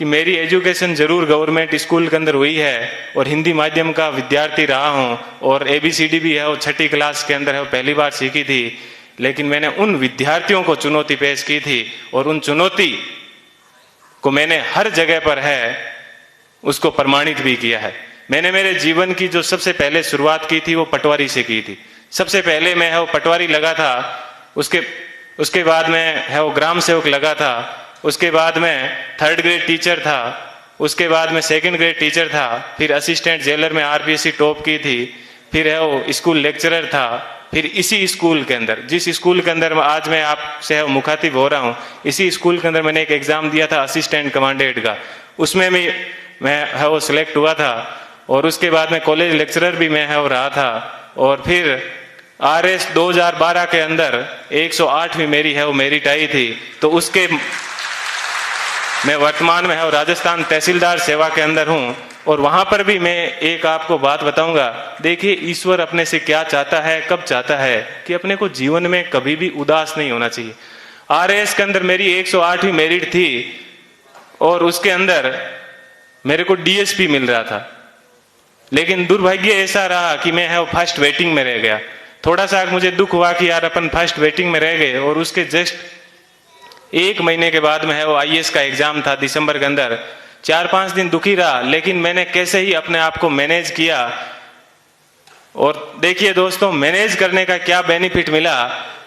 कि मेरी एजुकेशन जरूर गवर्नमेंट स्कूल के अंदर हुई है और हिंदी माध्यम का विद्यार्थी रहा हूँ और ABCD भी है वो 6ठी क्लास के अंदर है वो पहली बार सीखी थी, लेकिन मैंने उन विद्यार्थियों को चुनौती पेश की थी और उन चुनौती को मैंने हर जगह पर है उसको प्रमाणित भी किया है। मैंने मेरे जीवन की जो सबसे पहले शुरुआत की थी वो पटवारी से की थी। सबसे पहले मैं है वो पटवारी लगा था, उसके बाद में है वो ग्राम सेवक लगा था, उसके बाद में 3rd ग्रेड टीचर था, उसके बाद में 2nd ग्रेड टीचर था, फिर असिस्टेंट जेलर में RPSC टॉप की थी, फिर है वो स्कूल लेक्चरर था, फिर इसी स्कूल के अंदर जिस स्कूल के अंदर आज मैं आपसे मुखातिब हो रहा हूँ, इसी स्कूल के अंदर मैंने एक एग्जाम दिया था असिस्टेंट कमांडेंट का, उसमें भी मैं है वो सिलेक्ट हुआ था और उसके बाद में कॉलेज लेक्चरर भी मैं है वो रहा था और फिर RS 2012 के अंदर 108वीं मेरी है वो मेरिट आई थी। तो उसके मैं वर्तमान में है वो राजस्थान तहसीलदार सेवा के अंदर हूँ और वहां पर भी मैं एक आपको बात बताऊंगा। देखिए ईश्वर अपने से क्या चाहता है, कब चाहता है कि अपने को जीवन में कभी भी उदास नहीं होना चाहिए। RS के अंदर मेरी 108वीं मेरिट थी और उसके अंदर मेरे को DSP मिल रहा था, लेकिन दुर्भाग्य ऐसा रहा कि मैं है वो फर्स्ट वेटिंग में रह गया। थोड़ा सा मुझे दुख हुआ कि यार अपन फर्स्ट वेटिंग में रह गए और उसके जस्ट 1 महीने के बाद में है वो IAS का एग्जाम था दिसंबर के अंदर। 4-5 दिन दुखी रहा, लेकिन मैंने कैसे ही अपने आप को मैनेज किया और देखिए दोस्तों मैनेज करने का क्या बेनिफिट मिला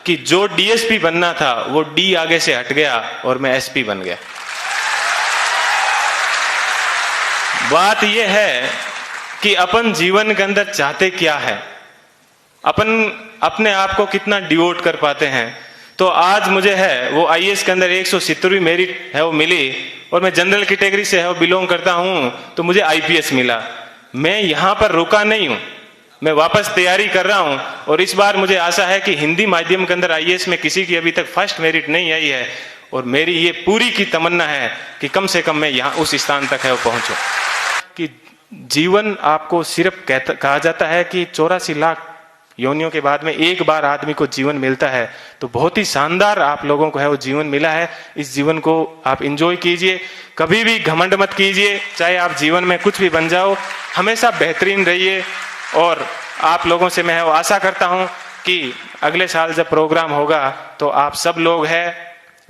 कि जो DSP बनना था वो D आगे से हट गया और मैं SP बन गया। बात यह है कि अपन जीवन के अंदर चाहते क्या है, अपन अपने आप को कितना डिवोट कर पाते हैं। तो आज मुझे है वो IAS के अंदर 170वीं मेरिट है वो मिली और मैं जनरल कैटेगरी से है वो बिलोंग करता हूं, तो मुझे IPS मिला। मैं यहां पर रुका नहीं हूं, मैं वापस तैयारी कर रहा हूं और इस बार मुझे आशा है कि हिंदी माध्यम के अंदर IAS में किसी की अभी तक फर्स्ट मेरिट नहीं आई है और मेरी ये पूरी की तमन्ना है कि कम से कम मैं यहाँ उस स्थान तक है वो पहुंचूं। कि जीवन आपको सिर्फ कहा जाता है कि 84 लाख योनियों के बाद में एक बार आदमी को जीवन मिलता है, तो बहुत ही शानदार आप लोगों को है वो जीवन मिला है। इस जीवन को आप एंजॉय कीजिए, कभी भी घमंड मत कीजिए, चाहे आप जीवन में कुछ भी बन जाओ, हमेशा बेहतरीन रहिए। और आप लोगों से मैं आशा करता हूं कि अगले साल जब प्रोग्राम होगा तो आप सब लोग हैं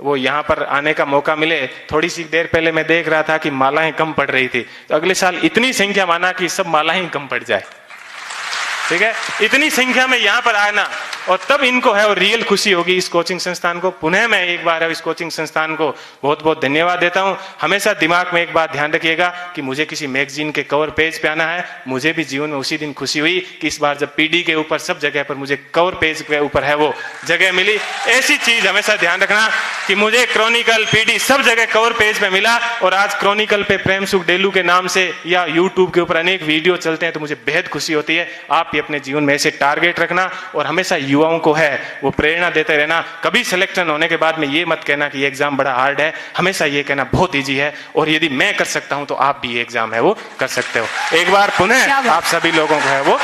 वो यहाँ पर आने का मौका मिले। थोड़ी सी देर पहले मैं देख रहा था कि मालाएं कम पड़ रही थी, तो अगले साल इतनी संख्या माना कि सब मालाएं कम पड़ जाए, ठीक है, इतनी संख्या में यहाँ पर आना और तब इनको है और रियल खुशी होगी। इस कोचिंग संस्थान को पुनः मैं एक बार इस कोचिंग संस्थान को बहुत बहुत धन्यवाद देता हूँ। हमेशा दिमाग में एक बात ध्यान रखिएगा कि मुझे किसी मैगजीन के कवर पेज पे आना है। मुझे भी जीवन में उसी दिन खुशी हुई कि इस बार जब PD के ऊपर सब जगह पर मुझे कवर पेज के ऊपर है वो जगह मिली। ऐसी चीज हमेशा ध्यान रखना कि मुझे क्रॉनिकल PD सब जगह कवर पेज पे मिला और आज क्रॉनिकल पे प्रेम सुख डेलू के नाम से या यूट्यूब के ऊपर अनेक वीडियो चलते हैं, तो मुझे बेहद खुशी होती है। आप भी अपने जीवन में ऐसे टारगेट रखना और हमेशा युवाओं को है वो प्रेरणा देते रहना। कभी सिलेक्शन होने के बाद में ये मत कहना कि ये एग्जाम बड़ा हार्ड है, हमेशा ये कहना बहुत इजी है और यदि मैं कर सकता हूं तो आप भी ये एग्जाम है वो कर सकते हो। एक बार पुनः आप सभी लोगों को है वो